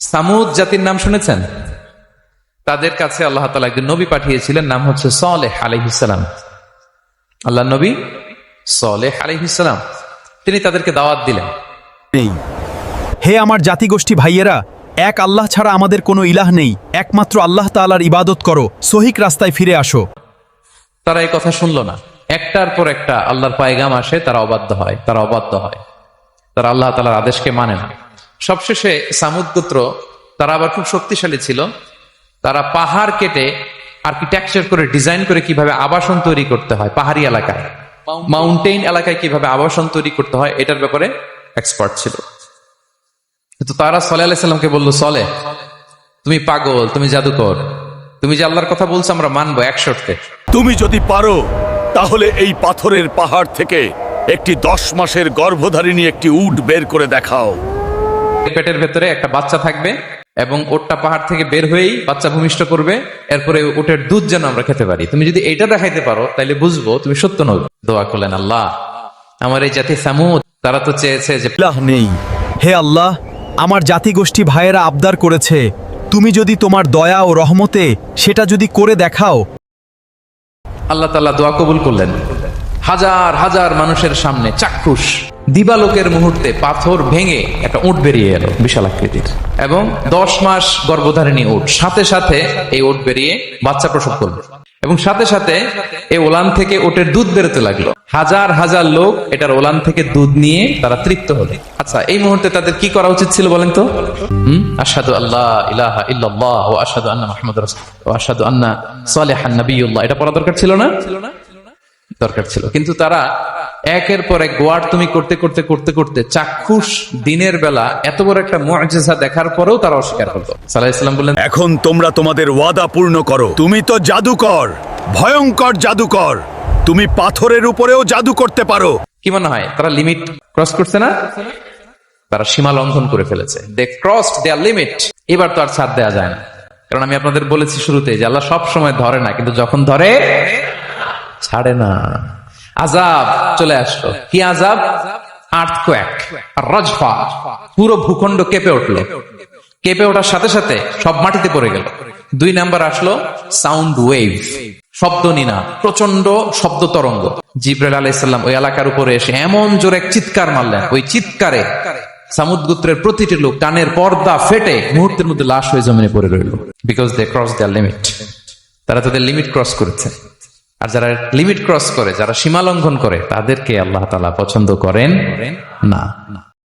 সামুদ জাতির নাম শুনেছেন? তাদের কাছে আল্লাহ তাআলা একজন নবী পাঠিয়েছিলেন, নাম হচ্ছে সালেহ আলাইহিস সালাম। আল্লাহ নবী সালেহ আলাইহিস সালাম, তিনি তাদেরকে দাওয়াত দিলেন। নেই। হে আমার জাতিগোষ্ঠী ভাইয়েরা, এক আল্লাহ ছাড়া আমাদের কোনো ইলাহ নেই, একমাত্র আল্লাহ তাআলার ইবাদত করো, সহিক রাস্তায় ফিরে আসো। তারা এই কথা শুনলো না। একটার পর একটা আল্লাহর পায়গাম আসে, তারা অবাধ্য হয়, তারা আল্লাহ তাআলার আদেশকে মানে না। সবশেষে সামুদ গোত্র, তারা আবার খুব শক্তিশালী ছিল, তারা পাহাড় কেটে আর্কিটেকচার করে ডিজাইন করে কিভাবে আবাসন তৈরি করতে হয়, পাহাড়ি এলাকায় মাউন্টেইন এলাকায় কিভাবে আবাসন তৈরি করতে হয় এটার ব্যাপারে এক্সপার্ট ছিল। কিন্তু তারা সালেহ আলাইহিস সালামকে বললো, সালেহ তুমি পাগল, তুমি জাদুকর, তুমি যে আল্লাহর কথা বলছো আমরা মানবো এক শর্তে। তুমি যদি পারো তাহলে এই পাথরের পাহাড় থেকে একটি 10 মাসের গর্ভধারিণী একটি উট বের করে দেখাও। পেটের ভেতরে একটা বাচ্চা থাকবে এবং ওটটা পাহাড় থেকে বের হয়েই বাচ্চা ভূমিষ্ঠ করবে, এরপরে উটের দুধ যেন আমরা খেতে পারি। তুমি যদি এইটা দেখাইতে পারো তাহলে বুঝবো তুমি সত্য নবী। দোয়া করলেন, আল্লাহ আমার এই জাতি সামুদ, তারা তো চেয়েছে যে ইলাহ নেই। হে আল্লাহ, আমার জাতিগোষ্ঠী ভাইয়েরা আবদার করেছে, তুমি যদি তোমার দয়া ও রহমতে সেটা যদি করে দেখাও। আল্লাহ তাআলা দোয়া কবুল করলেন। হাজার হাজার মানুষের সামনে চাক্ষুষ দিবালোকের মুহূর্তে পাথর ভেঙে একটা উট বেরিয়ে এলো বিশাল আকৃতির, এবং 10 মাস গর্ভধারিণী উট, সাথে সাথে এই উট বেরিয়ে বাচ্চা প্রসব করলো, এবং সাথে সাথে এই ওলান থেকে উটের দুধ বেরোতে লাগলো। হাজার হাজার লোক এটার ওলান থেকে দুধ নিয়ে তারা তৃপ্ত হলো। আচ্ছা, এই মুহূর্তে তাদের কি করা উচিত ছিল বলেন তো? আশহাদু আল্লা ইলাহা ইল্লাল্লাহ ওয়া আশহাদু আন্না মুহাম্মাদুর রাসূলুল্লাহ ওয়া আশহাদু আন্না সালিহান নাবিয়্যুল্লাহ, এটা পড়া দরকার ছিল না? দরকার ছিল। কিন্তু তারা একের পর এক গোয়ার তুমি করতে করতে করতে করতে চাক্ষুষ দিনের বেলা এত বড় একটা মুআজিজা দেখার পরেও তারা অস্বীকার করলো। সাল্লাল্লাহু আলাইহি ওয়াসাল্লাম বললেন, এখন তোমরা তোমাদের ওয়াদা পূর্ণ করো। তুমি তো জাদুকর, ভয়ঙ্কর জাদুকর, তুমি পাথরের উপরেও জাদু করতে পারো। কি মনে হয় তারা লিমিট ক্রস করছে না? তারা সীমা লঙ্ঘন করে ফেলেছে। দে ক্রসড দেয়ার লিমিট। এবার তো আর ছাড় দেওয়া যায় না, কারণ আমি আপনাদের বলেছি শুরুতে যে আল্লাহ সব সময় ধরে না, কিন্তু যখন ধরে ছাড়ে না। আযাব চলে আসলো। কি আযাব? আর্থকোয়েক, রাজফা, পুরো ভূখণ্ড কেঁপে উঠলো। কেঁপে ওঠার সাথে সাথে সব মাটিতে পড়ে গেল। 2 নাম্বার আসলো সাউন্ড ওয়েভ, শব্দ নিনা, প্রচন্ড শব্দ তরঙ্গ। জিবরাইল আলাইহিস সালাম ওই এলাকার উপরে এসে এমন জোরে এক চিৎকার মারলেন, ওই চিৎকারে সামুদ গোত্রের প্রতিটি লোক কানের পর্দা ফেটে মুহূর্তের মধ্যে লাশ হয়ে জমিনে পড়ে রইল। Because they cross their limit. তারা তাদের লিমিট ক্রস করেছে। আর যারা লিমিট ক্রস করে, যারা সীমা লঙ্ঘন করে, তাদেরকে আল্লাহ তাআলা পছন্দ করেন না।